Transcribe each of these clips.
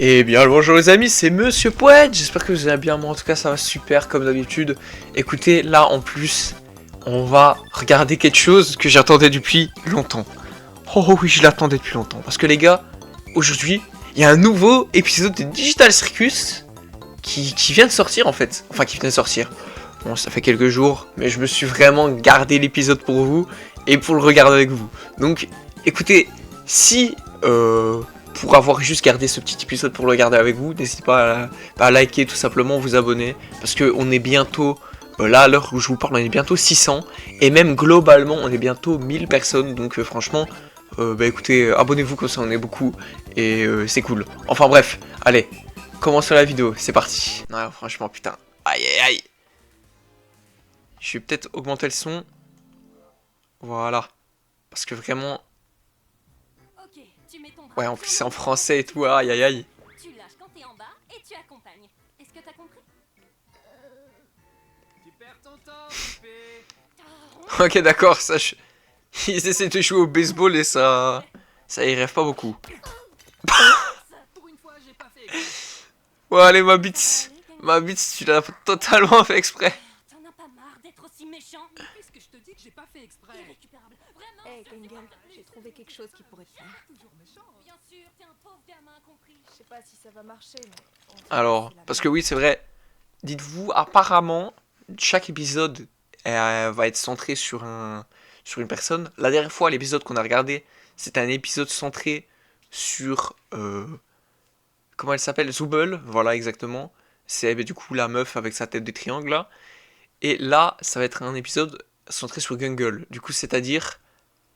Eh bien bonjour les amis, c'est Monsieur Poète, j'espère que vous allez bien, moi en tout cas ça va super comme d'habitude. Écoutez, là en plus, on va regarder quelque chose que j'attendais depuis longtemps. Oh oui, je l'attendais depuis longtemps, parce que les gars, aujourd'hui, il y a un nouveau épisode de Digital Circus qui vient de sortir en fait. Enfin qui vient de sortir, bon ça fait quelques jours, mais je me suis vraiment gardé l'épisode pour vous et pour le regarder avec vous. Donc écoutez, si... pour avoir juste gardé ce petit épisode pour le regarder avec vous, n'hésitez pas à liker tout simplement, vous abonner, parce que on est bientôt, là à l'heure où je vous parle, on est bientôt 600, et même globalement on est bientôt 1000 personnes, donc franchement, bah écoutez, abonnez-vous comme ça on est beaucoup, et c'est cool. Enfin bref, allez, commençons la vidéo, c'est parti. Non franchement putain, aïe aïe aïe. Je vais peut-être augmenter le son, voilà, parce que vraiment... Ouais, en plus c'est en français et tout, aïe aïe aïe. Tu lâches quand t'es en bas et tu accompagnes. Est-ce que t'as compris? Tu perds ton temps, Pépé. Ok d'accord, ça... Ils essaient de jouer au baseball et ça y rêve pas beaucoup. Pour une fois, j'ai pas fait exprès. Ouais allez ma bite, tu l'as totalement fait exprès. T'en as pas marre d'être aussi méchant? Puisque je te dis que j'ai pas fait exprès. Irrécupérable. Vraiment? Hey Gengel, j'ai trouvé quelque chose qui pourrait te plaire. Toujours méchant. Bien sûr, t'es un pauvre gamin compris. Je sais pas si ça va marcher, mais... on dirait Alors, c'est la parce que même. oui c'est vrai, dites-vous apparemment, chaque épisode va être centré sur une personne. La dernière fois l'épisode qu'on a regardé, c'était un épisode centré sur... comment elle s'appelle? Zooble, voilà exactement. C'est du coup la meuf avec sa tête de triangle là. Et là, ça va être un épisode centré sur Gungle. Du coup, c'est-à-dire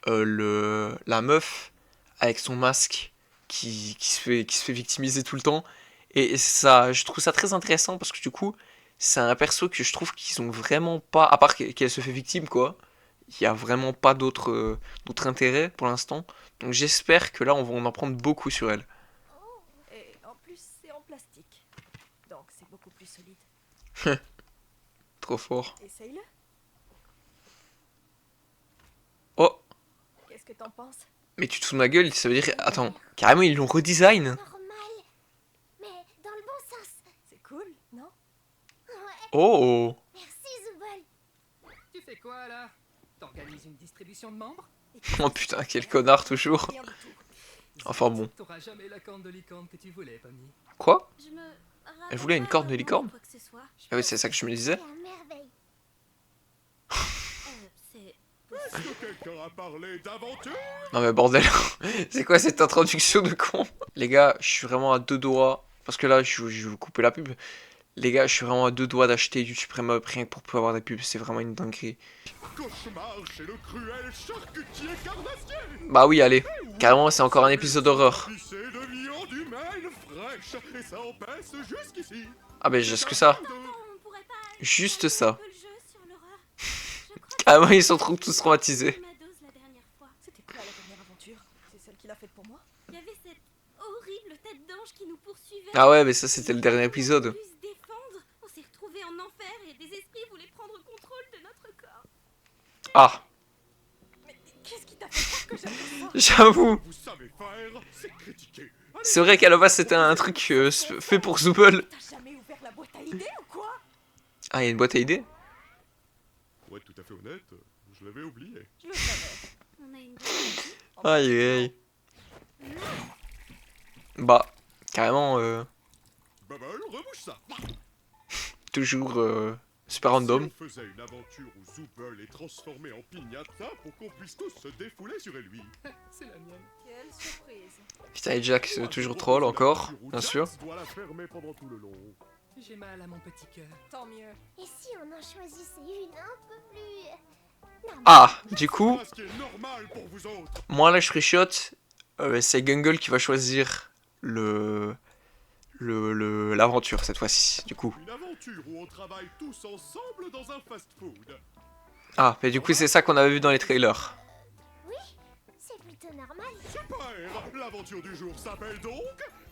la meuf avec son masque qui se fait victimiser tout le temps. Et ça, je trouve ça très intéressant parce que du coup, c'est un perso que je trouve qu'ils ont vraiment pas, à part qu'elle se fait victime quoi. Il y a vraiment pas d'autre intérêt pour l'instant. Donc j'espère que là, on va en apprendre beaucoup sur elle. Oh, et en plus, c'est en plastique. Donc c'est beaucoup plus solide. Trop fort. Essaye-le. Oh, Qu'est-ce que t'en penses? mais tu te fous de ma gueule, ça veut dire... Attends, carrément ils l'ont redesign. Normal. Mais dans le bon sens. C'est cool, non? Ouais. Oh, Merci, Zubol. Tu fais quoi là? T'organises une distribution de membres? oh putain, quel connard toujours. Rien du tout. Enfin bon. T'auras jamais la corne de licorne que tu voulais, Pammy. Quoi? Je me... Elle voulait une corne de licorne? Quoi que ce soit. Ah oui, c'est ça que je me disais. À merveille. C'est... Est-ce que quelqu'un a parlé d'aventure? Non mais bordel, c'est quoi cette introduction de con? Les gars, je suis vraiment à deux doigts, parce que là je vais vous couper la pub. Les gars, je suis vraiment à deux doigts d'acheter du Supreme Up rien que pour pouvoir avoir des pubs, c'est vraiment une dinguerie. Cauchemar chez le cruel charcutier carnassier! Bah oui, allez, carrément c'est encore un épisode d'horreur. Pissé de viande humaine fraîche, et ça en pèse jusqu'ici. Ah bah juste que ça, On pourrait pas... juste ça. le jeu sur l'horreur. Carrément ils sont tous traumatisés. Ma dose la dernière fois. C'était quoi la dernière aventure? C'est celle qu'il a faite pour moi? Il y avait cette horrible tête d'ange qui nous poursuivait. Ah ouais, mais ça c'était le dernier épisode. On a pu se défendre. On s'est retrouvés en enfer et des esprits voulaient prendre contrôle de notre corps. Ah, Mais qu'est-ce qui t'a fait croire que j'avais ça? j'avoue. Vous savez faire, c'est critiquer. C'est vrai qu'à la base c'était un truc fait pour Zooble. T'as jamais ouvert la boîte à idées ou quoi? Ah, il y a une boîte à idées? Pour être tout à fait honnête, je l'avais oublié. Je le savais. On a une Aïe aïe. Bah, carrément, Bubble, rebouche ça! toujours super random. Si on faisait une aventure où Zooble est transformé en piñata pour qu'on puisse tous se défouler sur lui. C'est la mienne. Quelle surprise. Putain, et Jack, c'est toujours troll encore, bien sûr. Jax doit la fermer pendant tout le long. J'ai mal à mon petit cœur. Tant mieux. Et si on en choisissait une un peu plus... Ah, du coup, Voilà ce qui est normal pour vous autres. moi là je frichote, c'est Gungle qui va choisir l'aventure cette fois-ci, du coup. Une aventure où on travaille tous ensemble dans un fast-food. Ah, mais du coup c'est ça qu'on avait vu dans les trailers. C'est plutôt normal. Super! L'aventure du jour s'appelle donc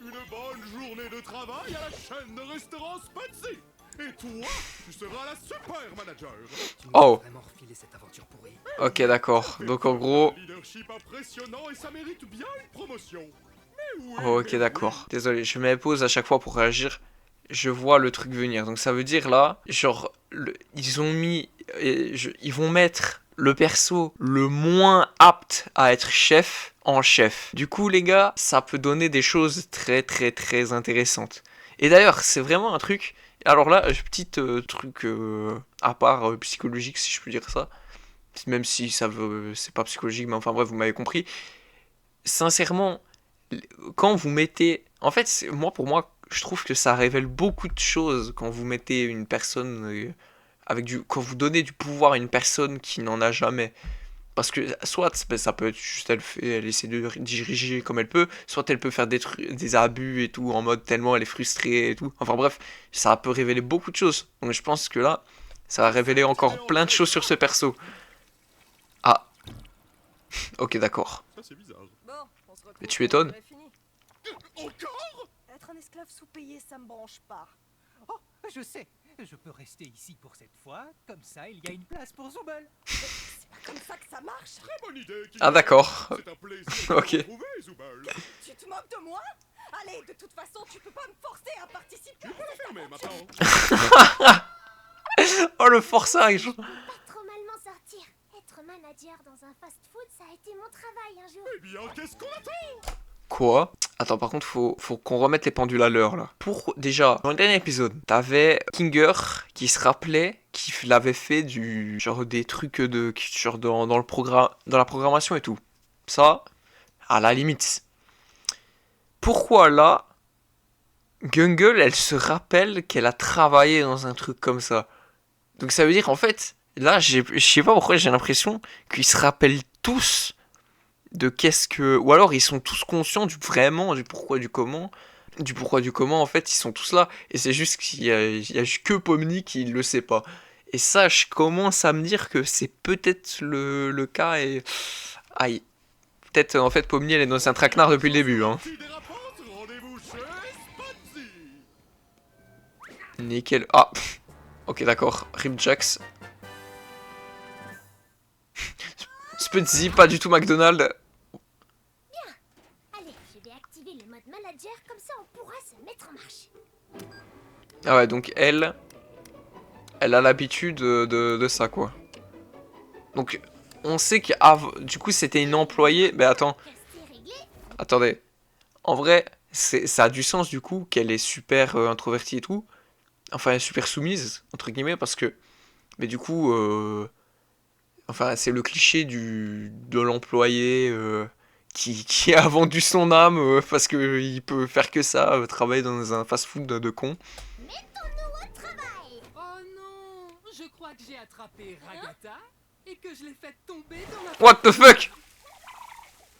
une bonne journée de travail à la chaîne de restaurants Spatsy. Et toi, tu seras la super manager. Tu nous Oh. as vraiment refilé cette aventure pourrie. Ok, d'accord, donc en gros, Un leadership impressionnant et ça mérite bien une promotion. Mais Oh, ok, d'accord. Désolé, je mets pause à chaque fois pour réagir. Je vois le truc venir. Donc ça veut dire là, genre, ils ont mis... ils vont mettre le perso le moins apte à être chef en chef. Du coup, les gars, ça peut donner des choses très très très intéressantes. Et d'ailleurs, c'est vraiment un truc... Alors là, petit truc à part psychologique, si je peux dire ça. Même si ça veut, c'est pas psychologique, mais enfin bref, vous m'avez compris. Sincèrement, quand vous mettez... En fait, moi, pour moi, je trouve que ça révèle beaucoup de choses quand vous mettez une personne avec du... Quand vous donnez du pouvoir à une personne qui n'en a jamais. Parce que soit ben, ça peut être juste elle essaie de diriger comme elle peut, soit elle peut faire des abus et tout en mode tellement elle est frustrée et tout. Enfin bref, ça peut révéler beaucoup de choses. Donc je pense que là, ça va révéler encore plein de choses sur ce perso. Ah. Ok, d'accord. Ça, c'est bizarre. Bon, on se retrouve. Mais tu m'étonnes. quand on aurait fini. Encore? Être un esclave sous-payé, ça me branche pas. Oh, je sais. Je peux rester ici pour cette fois. Comme ça, il y a une place pour Zoubel. C'est pas comme ça que ça marche. Très bonne idée. Kiki. Ah d'accord. C'est un plaisir de Ok. te retrouver, Zoubel. Tu te moques de moi? Allez, de toute façon, tu peux pas me forcer à participer. On va fermer maintenant. Oh le forçage. Pas trop mal m'en sortir. Être manager dans un fast-food, ça a été mon travail un jour. Eh bien, qu'est-ce qu'on attend? Quoi? Attends, par contre, faut qu'on remette les pendules à l'heure, là. Déjà, dans le dernier épisode, t'avais Kinger qui se rappelait qu'il avait fait du... Genre des trucs genre dans le programme... Dans la programmation et tout. Ça, à la limite. Pourquoi, là, Gungle, elle se rappelle qu'elle a travaillé dans un truc comme ça? Donc ça veut dire, en fait, là, je sais pas pourquoi j'ai l'impression qu'ils se rappellent tous de qu'est-ce que... Ou alors ils sont tous conscients du pourquoi du comment. Du pourquoi du comment, en fait, ils sont tous là. Et c'est juste qu'il y a que Pomni qui le sait pas. Et ça, je commence à me dire que c'est peut-être le cas et... Aïe. Peut-être, en fait, Pomni, elle est dans un traquenard depuis le début, hein. Rendez-vous chez Spotsy. Nickel. Ah. Ok, d'accord. Rip Jax. Spudzy, pas du tout McDonald's. Allez, je vais activer le mode manager, comme ça on pourra se mettre en marche. Ah ouais, donc elle a l'habitude de ça, quoi. Donc, on sait que du coup, c'était une employée. Mais attends, Restez réglé. attendez. En vrai, ça a du sens, du coup, qu'elle est super introvertie et tout. Enfin, super soumise, entre guillemets, parce que... Mais du coup, enfin, c'est le cliché de l'employé qui a vendu son âme parce qu'il peut faire que ça, travailler dans un fast-food de con. Mettons-nous au travail. Oh non, je crois que j'ai attrapé Ragata et que je l'ai fait tomber dans la... What the fuck?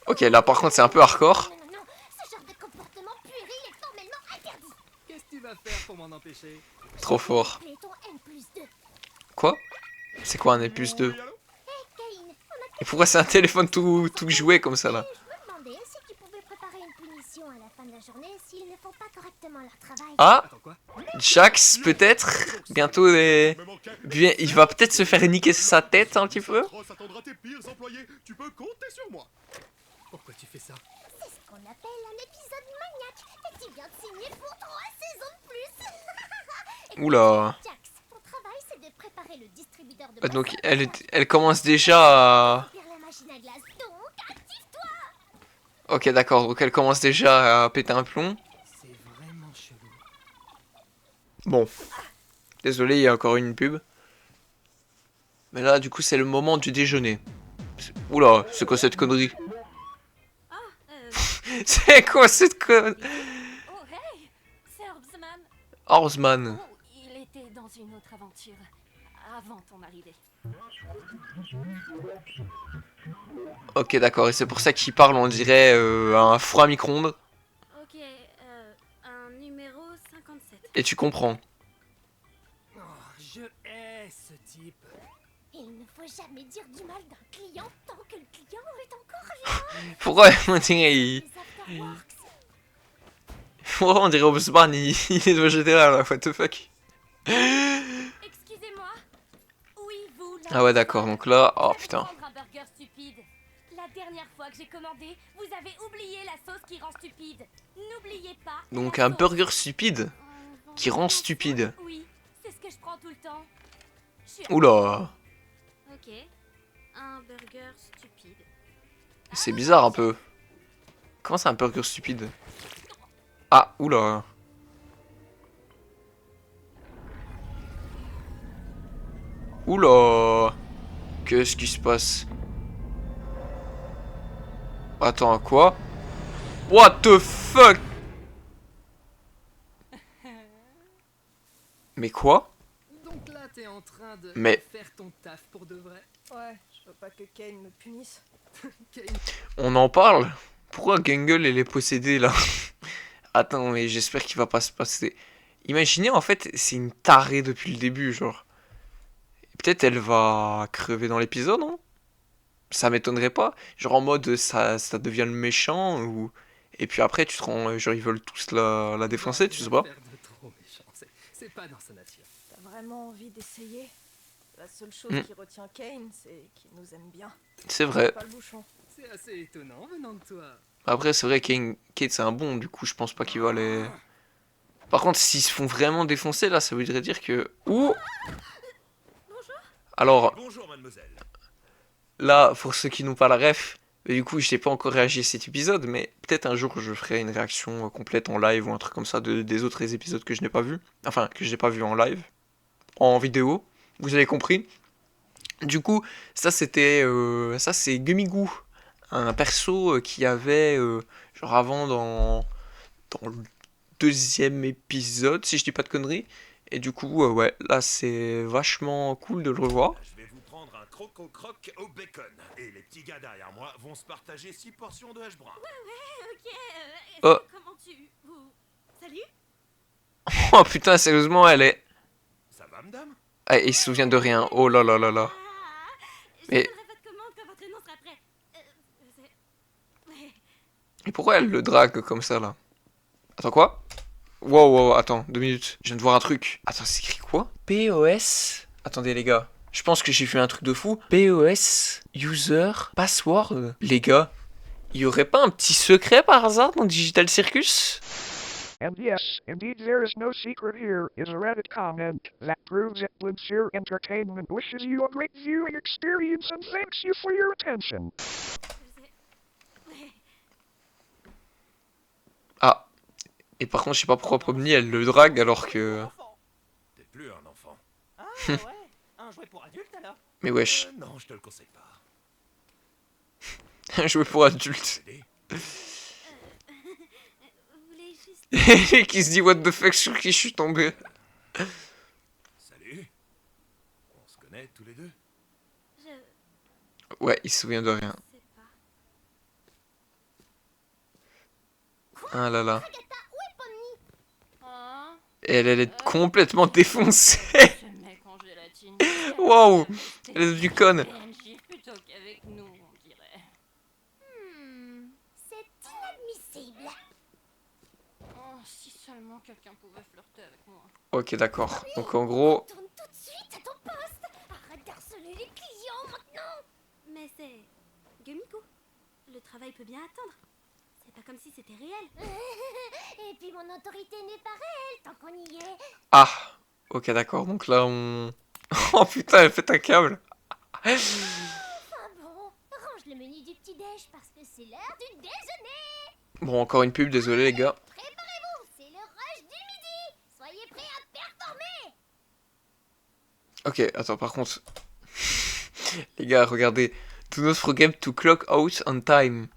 Ok, là par contre c'est un peu hardcore. Non, non, non, ce genre de comportement puéril est formellement interdit. Qu'est-ce que tu vas faire pour m'en empêcher? Trop fort. Appelez ton N+2. Quoi? C'est quoi un N+2? Oui, allô? Caïn, on a Et pourquoi c'est un téléphone tout joué comme ça là? Je me demandais si tu pouvais préparer une punition à la fin de la journée s'ils ne font pas correctement leur travail. Ah, Attends quoi? Jax peut-être bientôt bien, il va peut-être se faire niquer sa tête un petit peu. Cross attendra tes pires employés. Tu peux compter sur moi. Pourquoi tu fais ça? C'est ce qu'on appelle un épisode maniaque. Et tu viens de signer pour 3 saisons de plus. Écoute, Oula. Jax, ton travail c'est de préparer le distributeur de Ah, donc boissons. elle commence déjà à... Remplir la machine à glace. Donc, active-toi. Ok d'accord, donc elle commence déjà à péter un plomb. C'est vraiment chelou. Bon. Désolé, il y a encore une pub. Mais là, du coup, c'est le moment du déjeuner. Oula, c'est quoi cette connerie? Ah, C'est quoi cette connerie? oh hey, c'est Orbsman. Horseman. Oh, il était dans une autre aventure avant ton arrivée. Ok, d'accord, et c'est pour ça qu'il parle, on dirait, à un four à micro-ondes. Ok, un numéro 57. Et tu comprends. Oh, je hais ce type. Il ne faut jamais dire du mal d'un client tant que le client est encore là. Pourquoi on dirait... Les afterworks. Pourquoi on dirait Horseman, il est végétarien là, what the fuck. Excusez-moi. Oui, vous. Ah ouais, d'accord, donc là... Oh putain. Un burger stupide. La dernière fois que j'ai commandé, vous avez oublié la sauce qui rend stupide. N'oubliez pas. Donc la un sauce. burger stupide qui rend stupide. Oui, c'est ce que je prends tout le temps. Je suis- Oula, Ok. Un burger stupide. c'est bizarre un peu. Comment c'est un burger stupide? Ah, oula. Oula. Qu'est-ce qui se passe? Attends, quoi? What the fuck? Mais quoi? Donc là, t'es en train de Mais- faire ton taf pour de vrai. Ouais, je veux pas que Kane me punisse. Kane, On en parle? Pourquoi Gangle elle est possédée là? Attends, mais j'espère qu'il va pas se passer. Imaginez en fait, c'est une tarée depuis le début, genre. Peut-être elle va crever dans l'épisode, non? Ça m'étonnerait pas. Genre en mode ça devient le méchant ou. Et puis après tu te rends. Genre ils veulent tous la défoncer, tu sais pas? faire de trop méchant, c'est pas dans sa nature. T'as vraiment envie d'essayer? La seule chose Mm. qui retient Kane, c'est qu'il nous aime bien. C'est vrai. Pas le bouchon. C'est assez étonnant venant de toi. Après c'est vrai Kate c'est un bon, du coup je pense pas qu'il va les. Par contre s'ils se font vraiment défoncer là, ça voudrait dire que. Ouh! Alors. Bonjour, mademoiselle. Là, pour ceux qui n'ont pas la ref, du coup, je n'ai pas encore réagi à cet épisode, mais peut-être un jour je ferai une réaction complète en live ou un truc comme ça des autres épisodes que je n'ai pas vus. Enfin, que je n'ai pas vu en live, en vidéo. Vous avez compris. Du coup, ça c'était, ça c'est Gummigoo, un perso qui avait genre avant dans le deuxième épisode, si je dis pas de conneries. Et du coup, ouais, là c'est vachement cool de le revoir. Je vais vous prendre un croque-au-croc au bacon. Et les petits gars derrière moi vont se partager 6 portions de hash brown. Ok. Oh. Comment tu... Vous... Salut. Oh putain, sérieusement, elle est. Ça va, madame? Ah, il se souvient de rien. Oh là là là là. Je Mais- donnerai votre commande quand votre nom sera prêt. Ouais. Et pourquoi elle le drague comme ça là? Attends, quoi? Wow, wow, attends, 2 minutes. Je viens de voir un truc. Attends, c'est écrit quoi? POS. Attendez, les gars. Je pense que j'ai fait un truc de fou. POS, user, password. Les gars, il y aurait pas un petit secret par hasard dans Digital Circus? And yes, indeed there is no secret here, is a Reddit comment that proves that Sincere Entertainment wishes you a great viewing experience and thanks you for your attention. Ouais. Ah. Et par contre, je sais pas pourquoi Pomni elle le drague alors que. Enfant. T'es plus un enfant. Ah ouais, un jouet pour adulte alors. Mais wesh. Non, je te le conseille pas. Jouer pour adulte. Cédé? Vous voulez juste... Et qui se dit what the fuck sur qui je suis tombé. Salut. On se connaît tous les deux? Je Ouais, il se souvient de rien. sais pas. Ah là là. Agatha, où est Pomni? Hein? Et elle est complètement défoncée. Jamais quand j'ai la thune. Wow. Elle est devenue conne. PNJ plutôt qu'avec nous, on dirait. C'est inadmissible. Oh, si seulement quelqu'un pouvait flirter avec moi. Ok, d'accord. Donc en gros. Tourne tout de suite à ton poste. Arrête d'harceler les clients maintenant. Mais c'est... Gummigoo. Le travail peut bien attendre. C'est pas comme si c'était réel. Et puis mon autorité n'est pas réelle tant qu'on y est. Ah. Ok, d'accord. Donc là on. Oh putain, elle fait un câble. Ah bon, range le menu du petit-déj parce que c'est l'heure du déjeuner. Bon, encore une pub, désolé les gars. Préparez-vous, c'est le rush du midi. Soyez prêts à performer. Ok, attends, par contre. Les gars, regardez. Do not forget to clock out on time.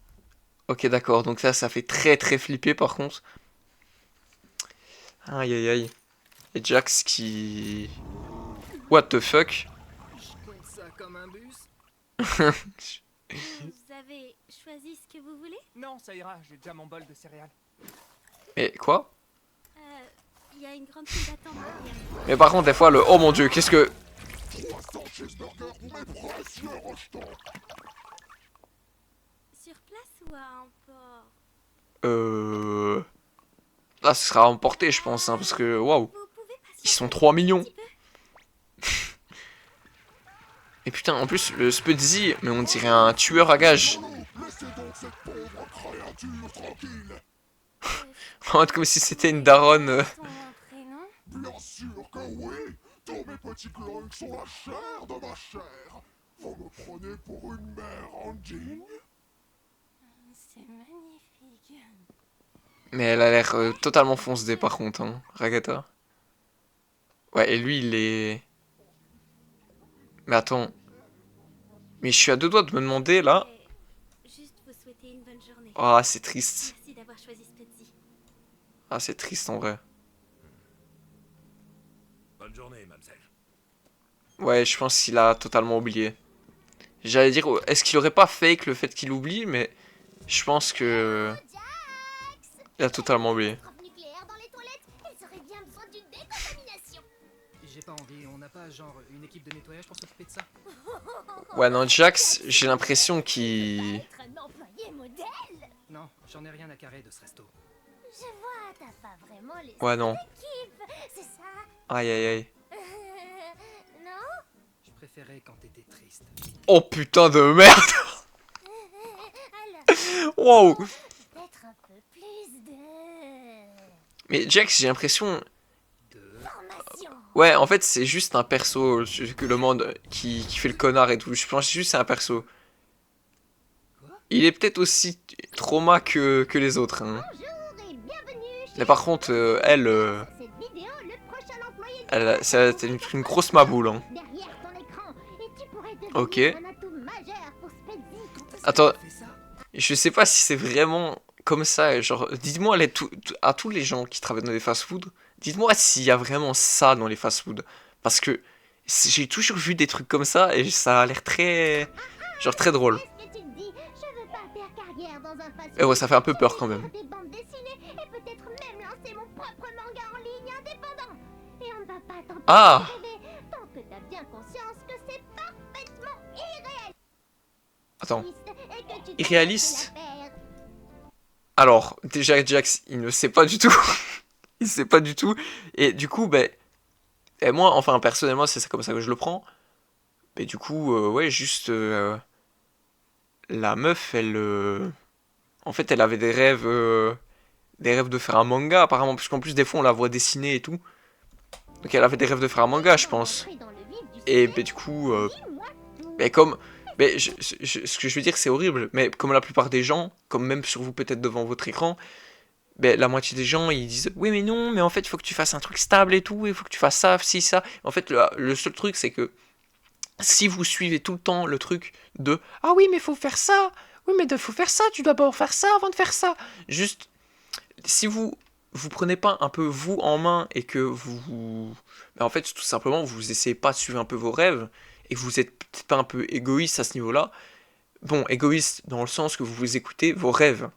Ok, d'accord. Donc ça fait très très flipper par contre. Aïe aïe aïe. Et Jax qui. What the fuck? Je compte ça comme un bus. Vous avez choisi ce que vous voulez? Non, ça ira, j'ai déjà mon bol de céréales. Mais quoi? Il y a une grande file d'attente derrière. Mais par contre, des fois, le. Oh mon dieu, qu'est-ce que. Sur place ou à un port? Là, ce sera emporté, je pense, hein, parce que. Waouh! Vous pouvez patienter Ils sont 3 millions! un petit peu? Et putain, en plus, le Spudzy, mais on dirait un tueur à gages. mode comme si c'était une daronne. Ton prénom? Bien sûr que oui. Tous mes petits glunks sont la chair de ma chair. Vous me prenez pour une mère indigne? C'est magnifique. Mais elle a l'air totalement foncée par contre, hein, Ragata. Ouais, et lui, il est... Mais attends. Mais je suis à deux doigts de me demander, là... Juste vous souhaiter une bonne journée. Ah, c'est triste. Merci d'avoir choisi Spetsy. Ah, c'est triste en vrai. Bonne journée, mademoiselle. Ouais, je pense qu'il a totalement oublié. J'allais dire, est-ce qu'il aurait pas fake le fait qu'il oublie, mais... Je pense que... Il a totalement oublié. Prof nucléaire dans les toilettes, elles auraient bien besoin d'une décontamination. J'ai pas envie, on n'a pas genre une équipe de nettoyage pour s'occuper de ça? Ouais, non, Jax, j'ai l'impression qu'il... Être un employé modèle. Non, j'en ai rien à carrer de ce resto. Je vois, t'as pas vraiment les Ouais, non. équipes, c'est ça? Aïe, aïe, aïe. Non? Je préférais quand t'étais triste. Oh putain de merde. Alors, Wow. peut-être un peu plus de Mais Jax, j'ai l'impression... formation. Ouais, en fait, c'est juste un perso que le monde qui fait le connard et tout. Je pense juste que c'est un perso. Il est peut-être aussi trauma que les autres. Hein. Bonjour et bienvenue chez Mais par contre, elle... cette vidéo, le prochain employé c'est une grosse maboule. Hein. derrière ton écran et tu pourrais devenir Ok. un atout majeur pour Spetsy. Attends, Fais ça. je sais pas si c'est vraiment comme ça. Genre, dites-moi à tous les gens qui travaillent dans les fast-food, dites-moi s'il y a vraiment ça dans les fast-food. Parce que j'ai toujours vu des trucs comme ça et ça a l'air très... Genre très drôle. Qu'est-ce que tu te dis? Je veux pas faire carrière dans un fast-food. Et ouais, ça fait un peu peur quand même. Faire des bandes dessinées et peut-être même lancer mon propre manga en ligne indépendant. Et on ne va pas t'empêcher Ah. de rêver tant que t'as bien conscience que c'est parfaitement Attends. irréaliste et que tu Irréaliste? dois la faire. Alors, déjà, Jax, il ne sait pas du tout. Il sait pas du tout. Et du coup, ben... Et moi, enfin, personnellement, c'est comme ça que je le prends. Mais du coup, ouais, juste... la meuf, elle... En fait, elle avait des rêves... des rêves de faire un manga, apparemment. Puisqu'en plus, des fois, on la voit dessiner et tout. Donc, elle avait des rêves de faire un manga, je pense. Entrer dans le vif du Et sujet, ben, du coup... dis-moi tout. Mais comme... Mais ce que je veux dire, c'est horrible. Mais comme la plupart des gens, comme même sur vous peut-être devant votre écran, ben, la moitié des gens, ils disent « Oui, mais non, mais en fait, il faut que tu fasses un truc stable et tout, il faut que tu fasses ça, si, ça. » En fait, le seul truc, c'est que si vous suivez tout le temps le truc de « Ah oui, mais faut faire ça. Oui, mais faut faire ça. Tu dois d'abord faire ça avant de faire ça. » Juste, si vous prenez pas un peu vous en main et que ben, en fait, tout simplement, vous essayez pas de suivre un peu vos rêves et que vous êtes peut-être pas un peu égoïste à ce niveau-là. Bon, égoïste dans le sens que vous écoutez vos rêves.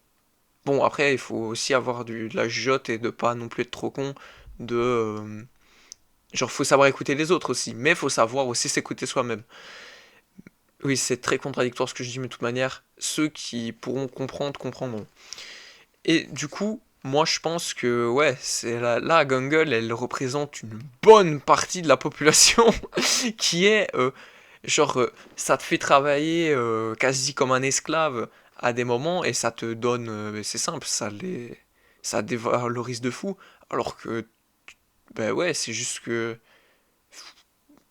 Bon, après, il faut aussi avoir de la jugeote et de pas non plus être trop con de... genre, faut savoir écouter les autres aussi, mais faut savoir aussi s'écouter soi-même. Oui, c'est très contradictoire ce que je dis, mais de toute manière, ceux qui pourront comprendre, comprendront. Et du coup, moi je pense que, ouais, c'est là, Gungle, elle représente une bonne partie de la population qui est, genre, ça te fait travailler quasi comme un esclave à des moments et ça te donne, c'est simple, ça dévalorise de fou. Alors que, ben ouais, c'est juste que,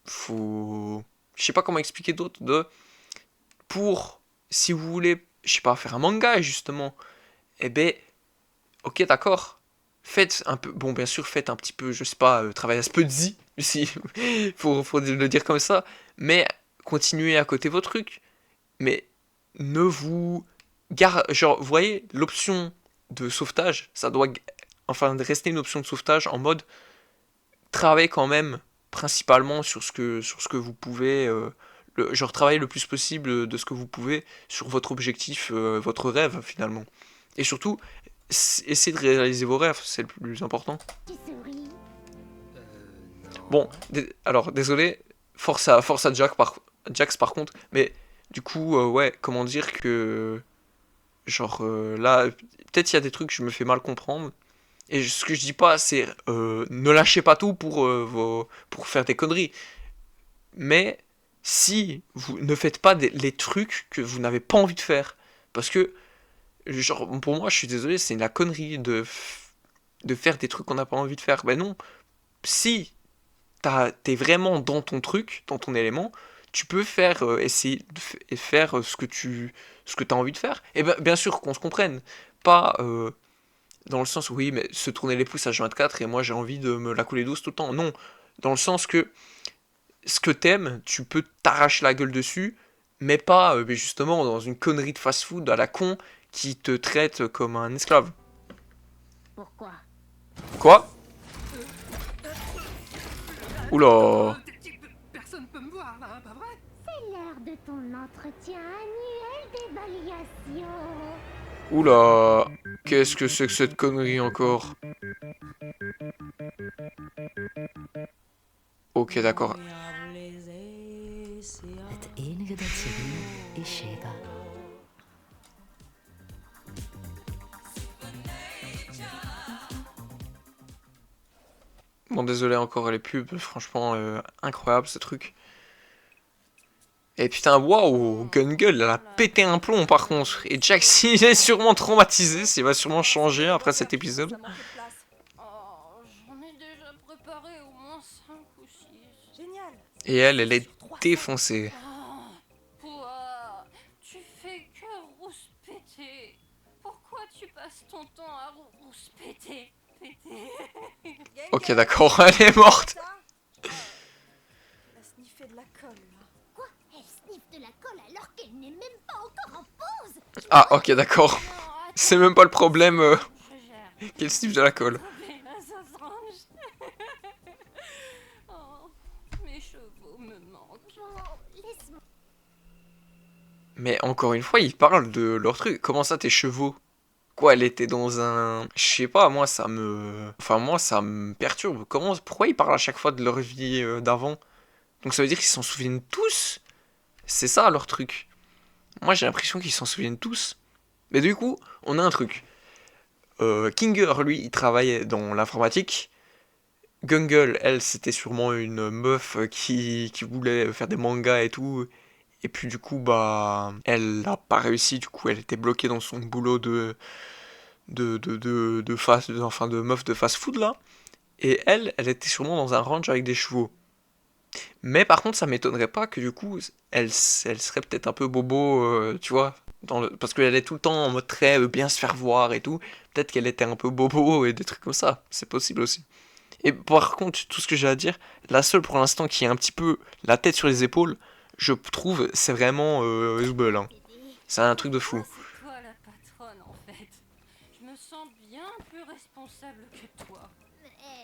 faut, je sais pas comment expliquer d'autre, pour, si vous voulez, je sais pas, faire un manga justement, eh ben, ok, d'accord. Faites un peu, bon, bien sûr, faites un petit peu, je sais pas, travailler à Spudzy, si, faut le dire comme ça, mais continuez à côté vos trucs, mais ne vous genre, vous voyez, l'option de sauvetage, ça doit, enfin, rester une option de sauvetage en mode, travaillez quand même, principalement sur ce que vous pouvez, genre, travaillez le plus possible de ce que vous pouvez sur votre objectif, votre rêve, finalement. Et surtout, essayez de réaliser vos rêves, c'est le plus important. Tu souris. Non. Bon, alors, désolé, force à Jax par contre, mais du coup, ouais, comment dire que... Genre, là, peut-être il y a des trucs que je me fais mal comprendre. Et ce que je dis pas, c'est ne lâchez pas tout pour faire des conneries. Mais si vous ne faites pas les trucs que vous n'avez pas envie de faire, parce que, genre, pour moi, je suis désolé, c'est la connerie de faire des trucs qu'on n'a pas envie de faire. Ben non, si t'es vraiment dans ton truc, dans ton élément, tu peux faire, essayer de faire ce que t'as envie de faire. Et ben, bien sûr qu'on se comprenne, pas dans le sens, oui, mais se tourner les pouces à H24 et moi j'ai envie de me la couler douce tout le temps. Non, dans le sens que ce que t'aimes, tu peux t'arracher la gueule dessus, mais pas mais justement dans une connerie de fast-food à la con qui te traite comme un esclave. Pourquoi? Quoi? Oula. Personne peut me voir là, pas vrai? C'est l'heure de ton entretien annuel d'évaluation. Oula. Qu'est-ce que c'est que cette connerie encore? Ok, d'accord. Het enige dat ze wil is Sheba. Bon, désolé encore les pubs, franchement, incroyable ce truc. Et putain, waouh, Gun-Gull, elle a pété un plomb par contre. Et Jax, il est sûrement traumatisé, il va sûrement changer après cet épisode. Ça manque de place. Oh, j'en ai déjà préparé au moins 5 ou 6. Génial. Et elle est défoncée. Pouah, tu fais que rouspéter. Pourquoi tu passes ton temps à rouspéter? Ok, d'accord, elle est morte. Elle a sniffé de la colle, là. Quoi? Elle sniffe de la colle alors qu'elle n'est même pas encore en pause. Ah, ok, d'accord. C'est même pas le problème Je gère. qu'elle sniffe de la colle. Mais là, ça se range. Oh, mes chevaux me manquent. Bon, laisse-moi. Mais encore une fois, ils parlent de leur truc. Comment ça, tes chevaux? Quoi, elle était dans un... Je sais pas, moi, ça me... Enfin, moi, ça me perturbe. Pourquoi ils parlent à chaque fois de leur vie d'avant? Donc ça veut dire qu'ils s'en souviennent tous? C'est ça, leur truc. Moi, j'ai l'impression qu'ils s'en souviennent tous. Mais du coup, on a un truc. Kinger, lui, il travaillait dans l'informatique. Gungle, elle, c'était sûrement une meuf qui voulait faire des mangas et tout. Et puis du coup, bah, elle n'a pas réussi. Du coup, elle était bloquée dans son boulot de meuf de fast-food là. Et elle était sûrement dans un ranch avec des chevaux. Mais par contre, ça m'étonnerait pas que du coup, elle serait peut-être un peu bobo, tu vois, parce qu'elle est tout le temps en mode très bien se faire voir et tout. Peut-être qu'elle était un peu bobo et des trucs comme ça. C'est possible aussi. Et par contre, tout ce que j'ai à dire, la seule pour l'instant qui a un petit peu la tête sur les épaules, je trouve, c'est vraiment Zubel. Hein. C'est un truc de fou. C'est toi la patronne en fait. Je me sens bien plus responsable que toi.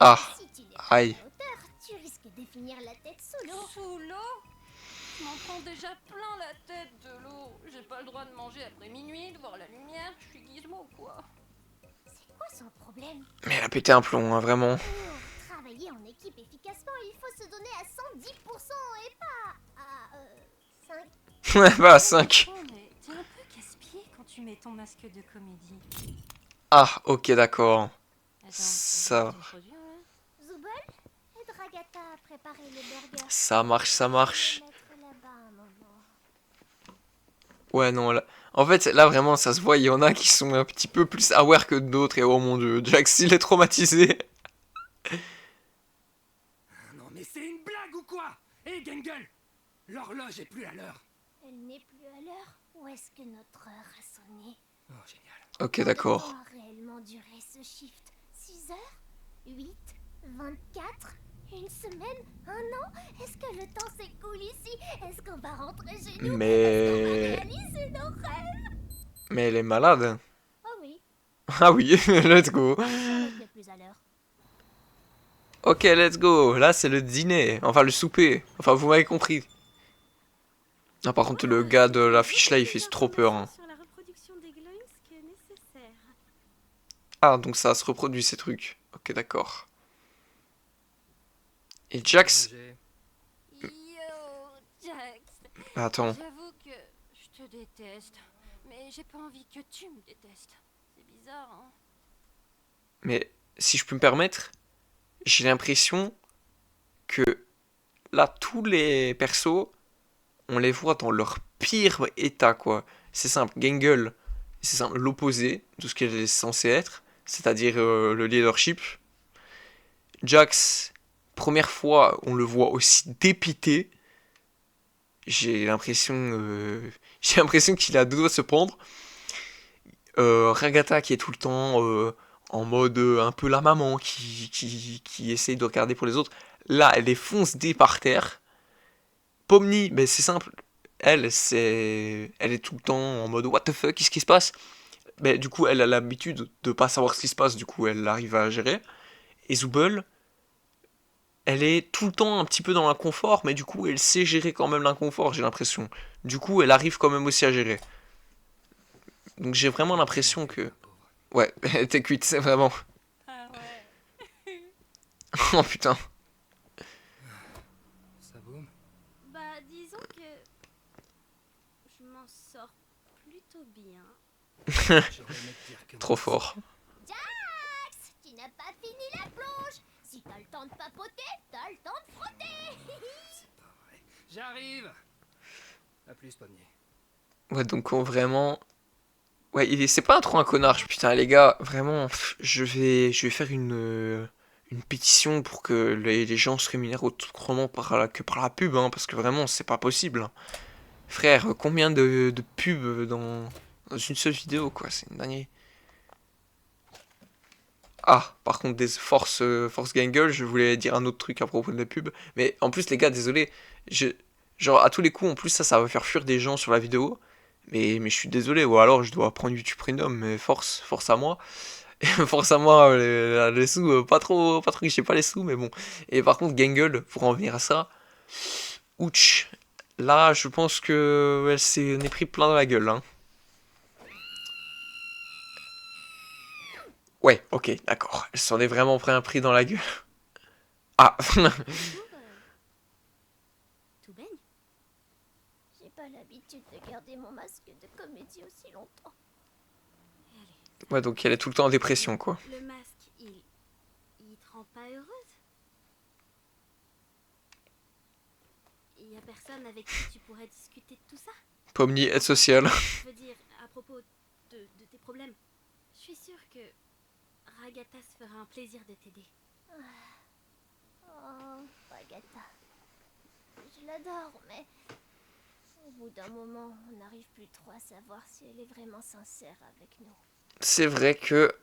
Ah, Si tu n'es pas aïe. à la hauteur, tu risques de finir la tête sous l'eau. Sous l'eau? Je m'en prends déjà plein la tête de l'eau. J'ai pas le droit de manger après minuit, de voir la lumière. Je suis gizmo quoi. C'est quoi son problème? Mais elle a pété un plomb, hein, vraiment. Pour travailler en équipe efficacement, il faut se donner à 110% et pas à 5. Ouais, bah 5. Oh mais t'es un peu casse-pied quand tu mets ton masque de comédie. Ah, ok, d'accord. Attends, Ça- c'est produit, ouais. Zubel, aide Ragata à préparer les burgers. Ça marche, ça marche. Je vais mettre là-bas un moment. Ouais, non, là... En fait, là, vraiment, ça se voit, il y en a qui sont un petit peu plus aware que d'autres, et oh mon dieu, Jax, il est traumatisé. Non mais c'est une blague ou quoi? Hé Gangle, l'horloge est plus à l'heure. Elle n'est plus à l'heure. Où est-ce que notre heure a sonné? Oh génial. Ok, d'accord. Combien de temps a réellement duré ce shift? 6 heures? 8? 24? Une semaine? Un an? Est-ce que le temps s'écoule ici? Est-ce qu'on va rentrer chez nous? Est-ce qu'on va Mais... réaliser nos rêves? Mais elle est malade. Oh oui, Ah oui, let's go. on n'est plus à l'heure. Ok, let's go. Là, c'est le dîner. Enfin, le souper. Enfin, vous m'avez compris. Ah, par contre, le gars de l'affiche là, il fait trop peur. Hein. Sur la reproduction des glunks qui est nécessaire. Ah, donc ça se reproduit ces trucs. Ok, d'accord. Et Jax... Yo, Jax. Attends. J'avoue que je te déteste, mais j'ai pas envie que tu me détestes. C'est bizarre, hein. Mais si je peux me permettre, j'ai l'impression que là, tous les persos, on les voit dans leur pire état, quoi. C'est simple, Gangle, c'est simple, l'opposé de ce qu'elle est censée être. c'est-à-dire le leadership. Jax, première fois, on le voit aussi dépité. J'ai l'impression qu'il a deux doigts de se prendre. Ragata qui est tout le temps en mode un peu la maman qui essaye de regarder pour les autres. Là, elle est fonce dé par terre. Pomni, ben c'est simple. Elle est tout le temps en mode what the fuck, qu'est-ce qui se passe? Ben, du coup, elle a l'habitude de pas savoir ce qui se passe, du coup, elle arrive à gérer. Et Zooble, elle est tout le temps un petit peu dans l'inconfort, mais du coup, elle sait gérer quand même l'inconfort, j'ai l'impression. Du coup, elle arrive quand même aussi à gérer. Donc j'ai vraiment l'impression que... Ouais, t'es cuite, c'est vraiment... Ah ouais. Oh putain. Ça boum. Bah, disons que je m'en sors plutôt bien. J'aurais aimé te dire que Trop moi, fort. Jax, tu n'as pas fini la plonge. Si t'as le temps de papoter, t'as le temps de frotter. c'est pas vrai. J'arrive. À plus, Pomnier. Ouais, donc vraiment... Ouais, c'est pas trop un connard. Putain, les gars, vraiment, je vais faire une pétition pour que les gens se rémunèrent autrement que par la pub, hein, parce que vraiment, c'est pas possible, hein. Frère, combien de pubs dans une seule vidéo, quoi, c'est une dinguerie. Ah, par contre, des Force Gangle, je voulais dire un autre truc à propos de la pub. Mais en plus, les gars, désolé, genre, à tous les coups, en plus, ça va faire fuir des gens sur la vidéo. Mais je suis désolé, ou alors je dois prendre YouTube Premium, mais force à moi. Force à moi, les sous, pas trop, j'ai pas les sous, mais bon. Et par contre, Gangle, pour en venir à ça, ouch. Là, je pense que elle s'en est pris plein dans la gueule, hein. Ouais, ok, d'accord. Elle s'en est vraiment pris un prix dans la gueule. Ah. Tout baigne. J'ai pas l'habitude de garder mon masque de comédie aussi longtemps. Ouais, donc elle est tout le temps en dépression, quoi. Le masque, il te rend pas heureuse? Y a personne avec qui tu pourrais discuter de tout ça? Pomni, aide sociale. Je veux dire, à propos de tes problèmes. Je suis sûre que Ragata se fera un plaisir de t'aider. Oh, Agatha. Je l'adore, mais au bout d'un moment, on n'arrive plus trop à savoir si elle est vraiment sincère avec nous. C'est vrai que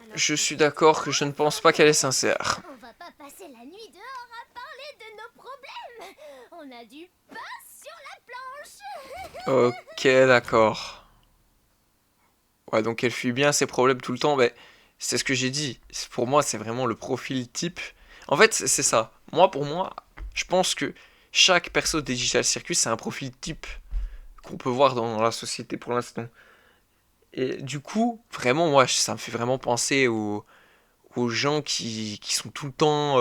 Alors, je suis d'accord que je ne pense pas qu'elle est sincère. On va pas passer la nuit dehors à parler de nos problèmes. On a du pain sur la planche. Ok, d'accord. Ouais, donc elle fuit bien ses problèmes tout le temps. Mais c'est ce que j'ai dit. Pour moi, c'est vraiment le profil type. En fait, c'est ça. Pour moi, je pense que chaque perso de Digital Circus, c'est un profil type qu'on peut voir dans la société pour l'instant. Et du coup, vraiment, moi, ça me fait vraiment penser aux gens qui sont tout le temps,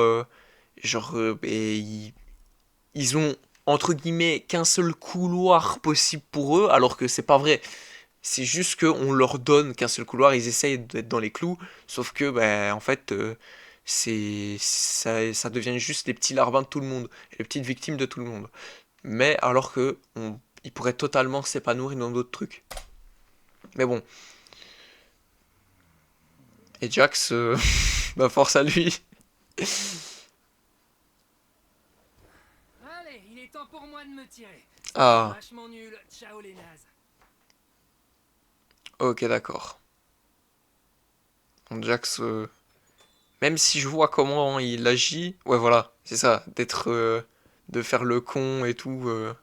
genre, et ils ont, entre guillemets, qu'un seul couloir possible pour eux, alors que c'est pas vrai. C'est juste qu'on leur donne qu'un seul couloir, ils essayent d'être dans les clous, sauf que, ben, en fait, ça devient juste les petits larbins de tout le monde, les petites victimes de tout le monde. Mais alors que ils pourraient totalement s'épanouir dans d'autres trucs. Mais bon. Et Jax, bah force à lui. Allez, il est temps pour moi de me tirer. Ah, Vachement nul. Ciao les nazes. ok, d'accord. Bon, Jax, même si je vois comment il agit, ouais, voilà, c'est ça, de faire le con et tout,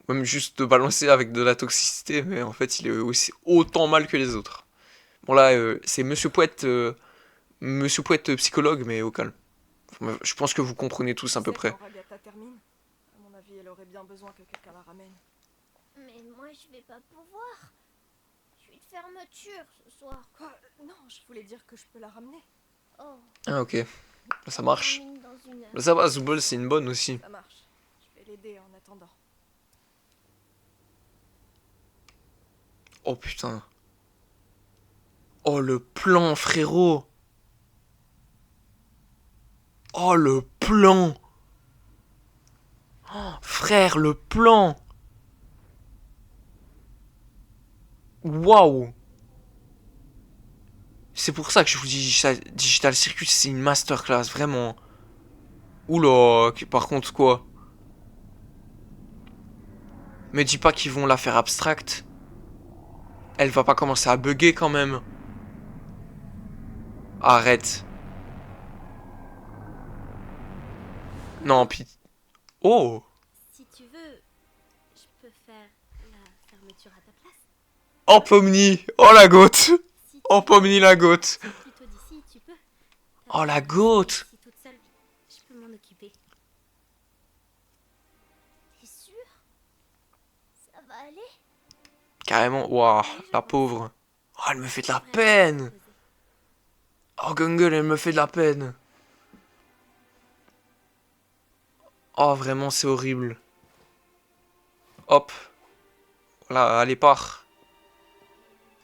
même juste de balancer avec de la toxicité, mais en fait, il est aussi autant mal que les autres. Bon, là, c'est Monsieur Pouette psychologue, mais au calme. Je pense que vous comprenez tous à peu près. Quand Ragata termine, à mon avis, elle aurait bien besoin que quelqu'un la ramène. Mais moi, je vais pas pouvoir. Je suis de fermeture ce soir. Quoi? Non, je voulais dire que je peux la ramener. Oh, Ah, ok. Ça marche. termine dans une heure. Bah, ça va, Zooble, c'est une bonne aussi. Ça marche. Je vais l'aider en attendant. Oh putain. Oh le plan, frérot. Oh le plan. Oh, frère, le plan. Waouh. C'est pour ça que je vous dis Digital Circus, c'est une masterclass, vraiment. Oula, par contre quoi? Me dis pas qu'ils vont la faire abstracte. Elle va pas commencer à bugger quand même. Arrête. Non, pis... Oh! Si tu veux, je peux faire la fermeture à ta place. Oh, Pomni! Oh, la gote! Si tu Oh, Pomni, la gote! veux plutôt d'ici, tu peux. Oh, la gote! Si toute seule, je peux m'en occuper. T'es sûr? Ça va aller? Carrément, waouh, la pauvre. Oh, elle me fait de la peine! Oh, Gungle, elle me fait de la peine. Oh, vraiment, c'est horrible. Hop. Voilà, allez, pars.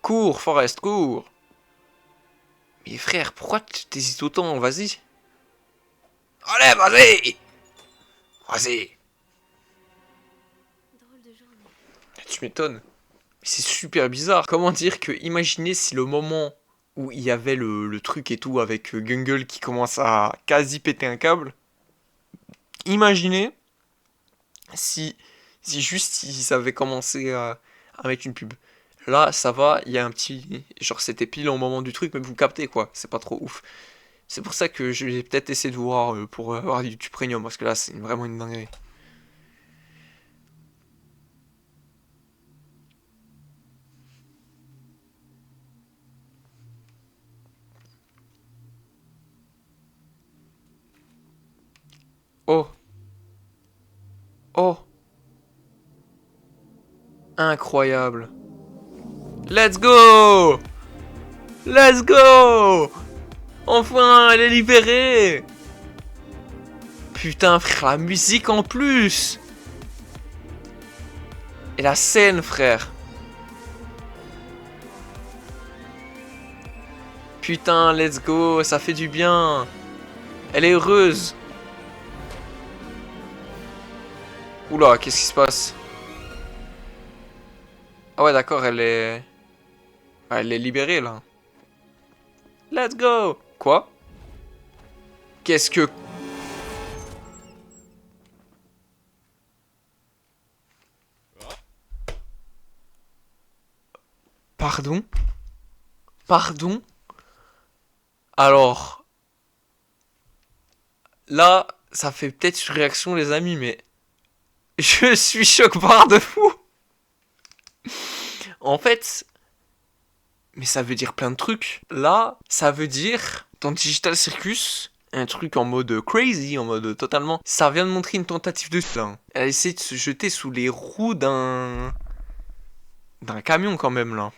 Cours, Forest, cours. Mais frère, pourquoi tu t'hésites autant? Vas-y. Allez, vas-y. Vas-y. Drôle de journée. Tu m'étonnes. Mais c'est super bizarre. Comment dire que, imaginez si le moment où il y avait le truc et tout avec Gungle qui commence à quasi péter un câble. Imaginez si juste ils avaient commencé à mettre une pub. Là, ça va, il y a un petit... Genre, c'était pile au moment du truc, mais vous captez, quoi. C'est pas trop ouf. C'est pour ça que je vais peut-être essayer de voir pour avoir du YouTube Premium, parce que là, c'est vraiment une dinguerie. Oh. Oh. Incroyable. Let's go! Let's go! Enfin, elle est libérée! Putain, frère, la musique en plus! Et la scène, frère! Putain, let's go, ça fait du bien! Elle est heureuse! Oula, qu'est-ce qui se passe? Ah ouais, d'accord, elle est... Ah, elle est libérée, là. Let's go! Quoi? Qu'est-ce que... Pardon? Pardon? Alors... Là, ça fait peut-être une réaction, les amis, mais... Je suis choc-barre de fou! En fait... Mais ça veut dire plein de trucs. Là, ça veut dire, dans Digital Circus, un truc en mode crazy, en mode totalement... Ça vient de montrer une tentative de... Là. Elle a essayé de se jeter sous les roues d'un camion quand même, là.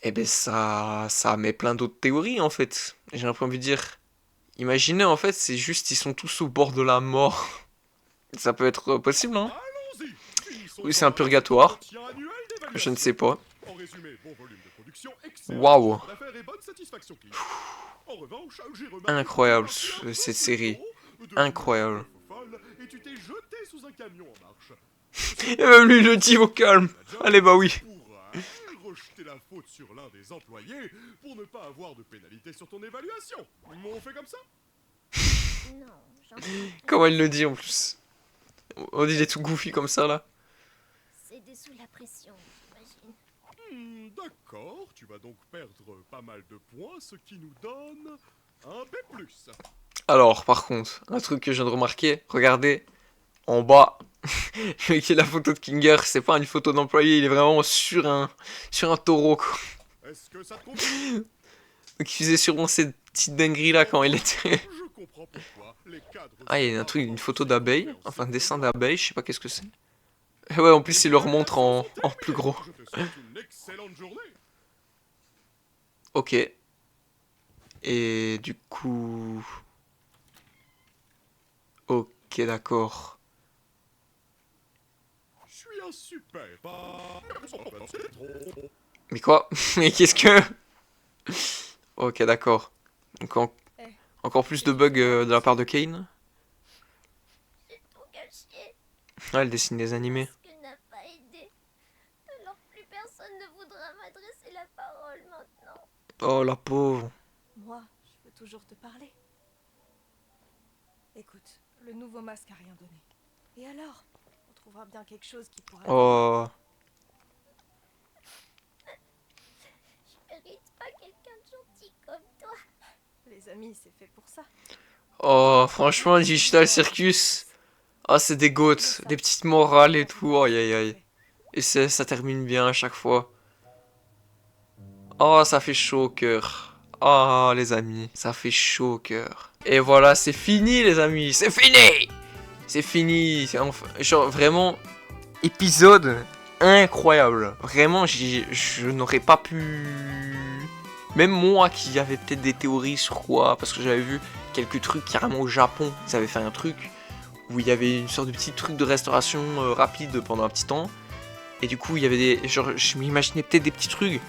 Eh ben ça met plein d'autres théories, en fait. J'ai un peu envie de dire... Imaginez, en fait, c'est juste, ils sont tous au bord de la mort. Ça peut être possible, hein? Allons-y. Finissons Oui, c'est un par purgatoire. l'entretien annuel d'évaluation. Je ne sais pas. En résumé, bon volume de production, excellent Waouh. chiffre d'affaires et bonne satisfaction client. En revanche, j'ai remarqué Incroyable, que tu as pris un cette peu série. trop de Incroyable. folle et tu t'es jeté sous un camion en marche. Et même lui, le dit au calme. Allez, bah oui. Pourrais rejeter la faute sur l'un des employés pour ne pas avoir de pénalité sur ton évaluation. On fait comme ça? Non, j'en ai Comment il le dit en plus. On dit il est tout goofy comme ça là. cédé sous la pression, j'imagine. D'accord, tu vas donc perdre pas mal de points, ce qui nous donne un B+. Alors par contre, un truc que je viens de remarquer, regardez, en bas, qui est la photo de Kinger, c'est pas une photo d'employé, il est vraiment sur un taureau quoi. Est-ce que ça te convient? Donc il faisait sûrement cette petite dinguerie là quand il était... Je comprends pourquoi les cadres... Ah il y a un truc, une photo d'abeille, enfin un dessin d'abeille, je sais pas qu'est-ce que c'est. Et ouais en plus il leur montre en plus gros. Je te souhaite une excellente journée. Ok. Et du coup... Ok d'accord. Je suis un super... Mais quoi? Mais qu'est-ce que... Ok d'accord. Donc encore plus de bugs de la part de Kane. J'ai tout gâché. Ah, elle dessine des animés. Ce que n'a pas aidé. Alors plus personne ne voudra m'adresser Oh, la pauvre. Moi, je peux toujours te parler. Écoute, le nouveau masque a rien donné. Et alors? On trouvera bien quelque chose qui pourra... Oh. Je mérite pas quelqu'un de gentil comme toi. Les amis, c'est fait pour ça. Oh, franchement, Digital Circus. Ah, c'est des goats. Des petites morales et tout. Aïe, aïe, aïe. Et ça termine bien à chaque fois. Oh, ça fait chaud au cœur. Oh, les amis, ça fait chaud au cœur. Et voilà, c'est fini, les amis. C'est fini. C'est fini. C'est enfin, genre, vraiment, épisode incroyable. Vraiment, je n'aurais pas pu... Même moi qui avait peut-être des théories sur quoi, parce que j'avais vu quelques trucs carrément au Japon. Ils avaient fait un truc où il y avait une sorte de petit truc de restauration rapide pendant un petit temps. Et du coup, il y avait des... Genre, je m'imaginais peut-être des petits trucs.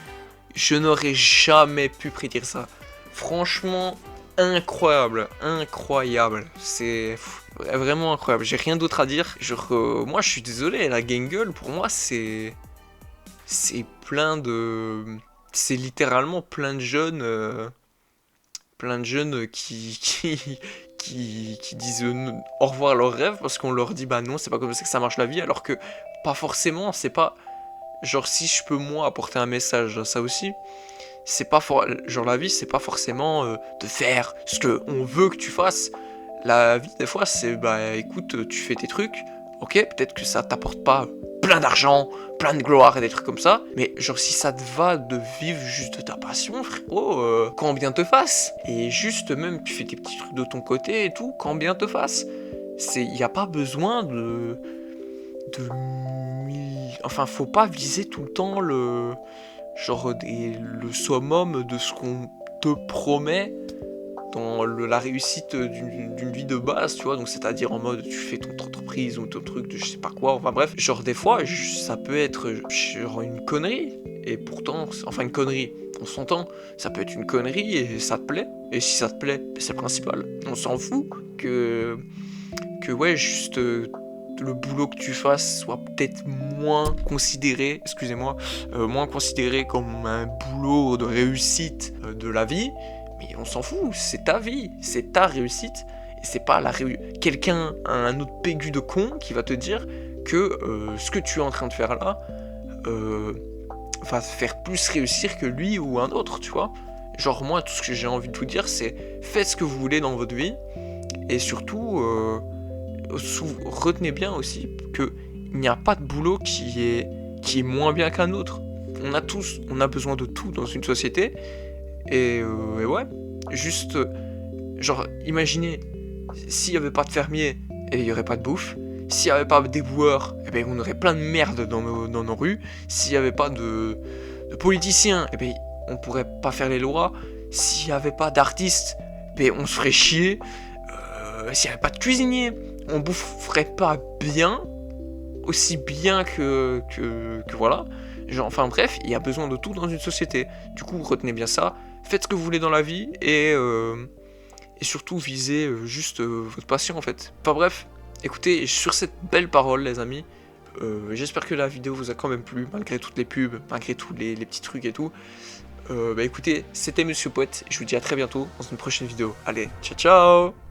Je n'aurais jamais pu prédire ça. Franchement, incroyable. Incroyable. C'est vraiment incroyable. J'ai rien d'autre à dire. Moi, je suis désolé. La Gangle, pour moi, c'est plein de... C'est littéralement plein de jeunes... qui disent au revoir à leurs rêves parce qu'on leur dit bah non, c'est pas comme ça que ça marche la vie, alors que pas forcément, c'est pas genre si je peux moi apporter un message, ça aussi, c'est pas genre la vie, c'est pas forcément de faire ce que on veut que tu fasses. La vie des fois c'est bah écoute, tu fais tes trucs, ok, peut-être que ça t'apporte pas plein d'argent, plein de gloire et des trucs comme ça, mais genre si ça te va de vivre juste de ta passion, frérot, quand bien te fasse. Et juste même tu fais tes petits trucs de ton côté et tout, quand bien te fasse. Y a pas besoin enfin faut pas viser tout le temps le summum de ce qu'on te promet dans la réussite d'une vie de base, tu vois, donc c'est-à-dire en mode tu fais ton entreprise ou ton truc de je sais pas quoi, enfin bref, genre des fois ça peut être genre une connerie, et pourtant, enfin une connerie, on s'entend, ça peut être une connerie et ça te plaît, et si ça te plaît, c'est le principal, on s'en fout que ouais, juste le boulot que tu fasses soit peut-être moins considéré, excusez-moi, moins considéré comme un boulot de réussite de la vie. Mais on s'en fout, c'est ta vie, c'est ta réussite, et c'est pas quelqu'un, un autre pégu de con qui va te dire que ce que tu es en train de faire là va te faire plus réussir que lui ou un autre, tu vois. Genre moi, tout ce que j'ai envie de vous dire, c'est faites ce que vous voulez dans votre vie, et surtout, retenez bien aussi qu'il n'y a pas de boulot qui est moins bien qu'un autre. On a besoin de tout dans une société. Et ouais, juste, genre, imaginez, s'il n'y avait pas de fermiers, il n'y aurait pas de bouffe. S'il n'y avait pas d'éboueurs, on aurait plein de merde dans nos rues. S'il n'y avait pas de politiciens, on pourrait pas faire les lois. S'il n'y avait pas d'artistes, on se ferait chier. S'il n'y avait pas de cuisiniers, on boufferait pas bien, aussi bien que voilà. Genre, enfin bref, il y a besoin de tout dans une société. Du coup, retenez bien ça. Faites ce que vous voulez dans la vie et surtout visez juste votre passion en fait. Enfin bref, écoutez, sur cette belle parole les amis, j'espère que la vidéo vous a quand même plu, malgré toutes les pubs, malgré tous les petits trucs et tout. Écoutez, c'était Monsieur Poète, et je vous dis à très bientôt dans une prochaine vidéo. Allez, ciao ciao!